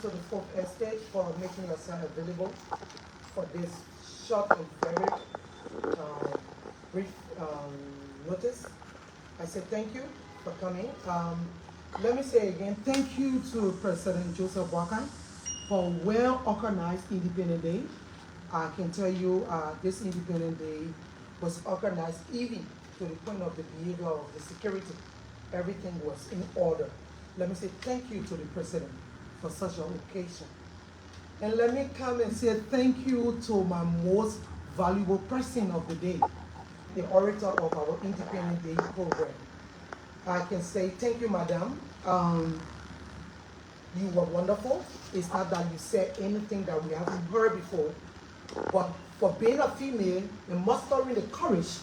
to the fourth estate for making yourself available for this short and very brief notice. I say thank you for coming. Let me say again, thank you to President Joseph Boakai for well-organized Independent Day. I can tell you this Independent Day was organized even to the point of the behavior of the security. Everything was in order. Let me say thank you to the President for such an occasion. And let me come and say thank you to my most valuable person of the day, the orator of our Independent Day program. I can say thank you, madam. You were wonderful. It's not that you said anything that we haven't heard before, but for being a female and mustering the courage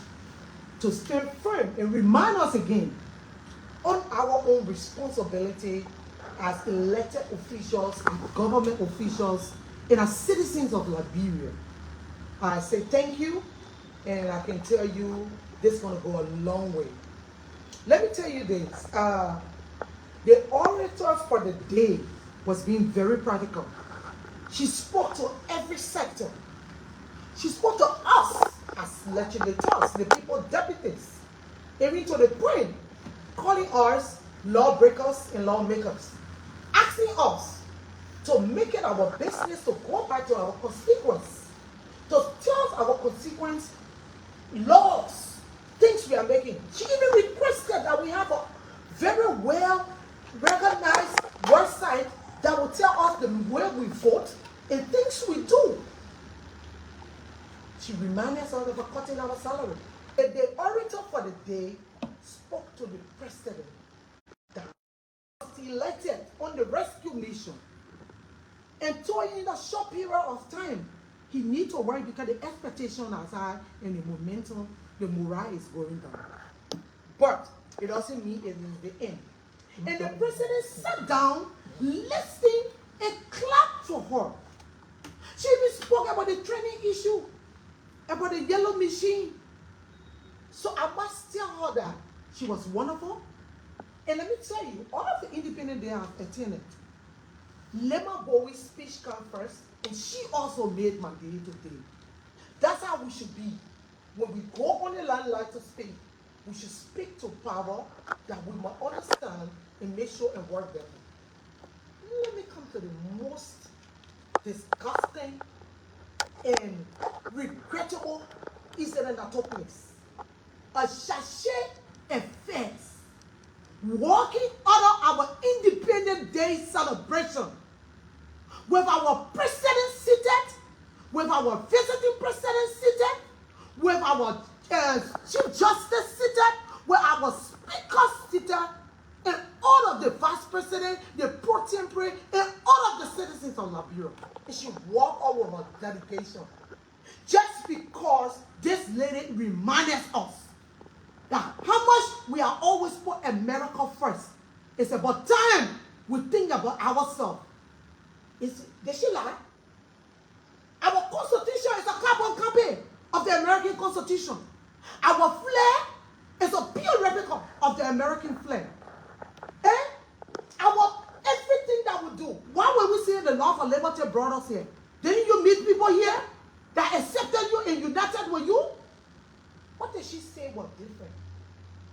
to stand firm and remind us again on our own responsibility as elected officials and government officials and as citizens of Liberia. I say thank you, and I can tell you this is going to go a long way. Let me tell you this. The orator for the day was being very practical. She spoke to every sector. She spoke to us as legislators, the people deputies, even to the point calling us lawbreakers and lawmakers, asking us to make it our business to go back to our constituents, to tell our constituents laws, things we are making. She even requested that we have a very well recognized website that will tell us the way we vote and things we do. She reminded us of cutting our salary. The orator for the day spoke to the president that was elected on the rescue mission and told him in a short period of time he needs to work because the expectation is high and the momentum, the morale is going down. But it doesn't mean it is the end. And the president sat down, listened, and clapped for her. She even spoke about the training issue, about the yellow machine. So I must tell her that she was wonderful. And let me tell you, all of the Independent Day I've attended, Lema Bowie's speech came first, and she also made my day today. That's how we should be. When we go on the limelight to speak, we should speak to power that we must understand and make sure and work better. Let me come to the most disgusting and regrettable incident that took place. A sachet offense walking under our Independent Day celebration with our president seated, with our visiting president seated, with our chief justice seated, with our speaker seated, and all of the vice president, the pro tempore, and all of the citizens of Liberia. And she walked over her dedication just because this lady reminded us that how much we are always put America first. It's about time we think about ourselves. Did she lie? Our constitution is a carbon copy of the American Constitution. Our flag is a pure replica of the American flag. Everything that we do. Why were we saying the law for liberty brought us here? Didn't you meet people here that accepted you and united with you? What did she say was different?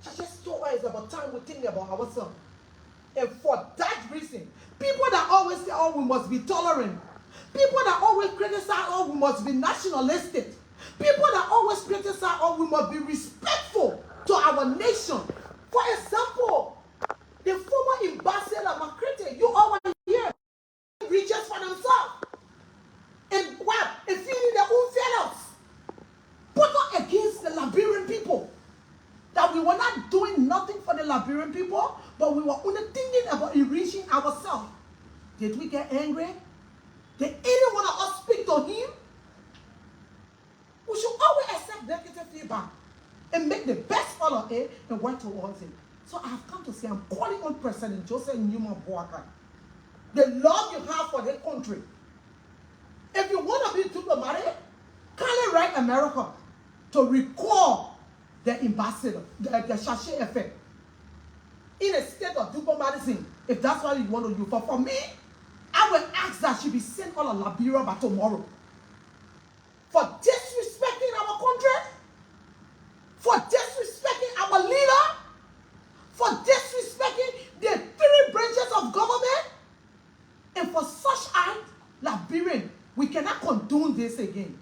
She just told us it's about time we think about ourselves. And for that reason, people that always say, oh, we must be tolerant. People that always criticize, oh, we must be nationalistic. People that always criticize, oh, we must be respectful to our nation. For example, the former ambassador Makrete, you always hear, reaches for themselves. And what? And feeding their own fellows. But not against the Liberian people. That we were not doing nothing for the Liberian people, but we were only thinking about enriching ourselves. Did we get angry? Did any one of us speak to him? We should always accept negative feedback and make the best out of it and work towards it. So I have come to say, I'm calling on President Joseph Boakai. The love you have for the country. If you want to be diplomatic, kindly write America to recall the ambassador, the sachet effect, in a state of diplomacy, if that's what you want to do. But for me, I I will ask that she be sent out of Liberia by tomorrow. For disrespecting our country, for disrespecting our leader, for disrespecting the 3 branches of government, and for such act, Liberian, we cannot condone this again.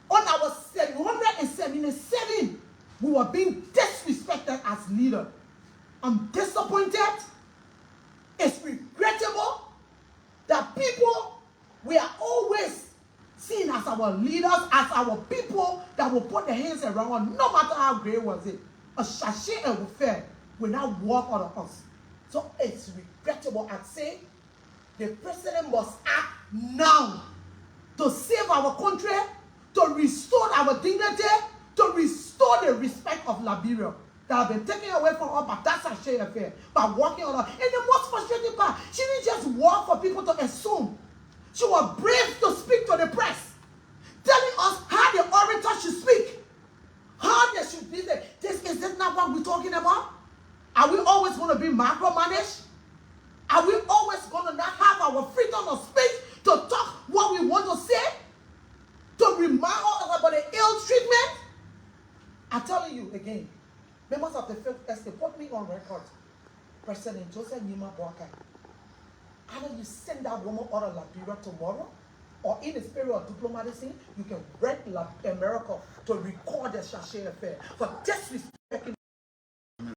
On our 777, we were being disrespected as leader. I'm disappointed. It's regrettable that people, we are always seen as our leaders, as our people that will put their hands around us, no matter how great was it. A sachet and fair will not walk out of us. So it's regrettable. I'd say the president must act now to save our country, to restore our dignity, to restore the respect of Liberia that have been taken away from us by that sachet affair, by walking on her. And the most frustrating part, she didn't just walk for people to assume. She was brave to speak to the press, telling us how the orator should speak, how they should be there. Is this not what we're talking about? Are we always going to be micromanaged? Are we always going to not have our freedom of speech to talk what we want to say? To remind us about the ill treatment? I'm telling you again, members of the Fifth Estate, put me on record. President Joseph Nima Boakai, either you send that woman out of Liberia tomorrow, or in the spirit of diplomacy, you can write America to record the sachet affair for disrespecting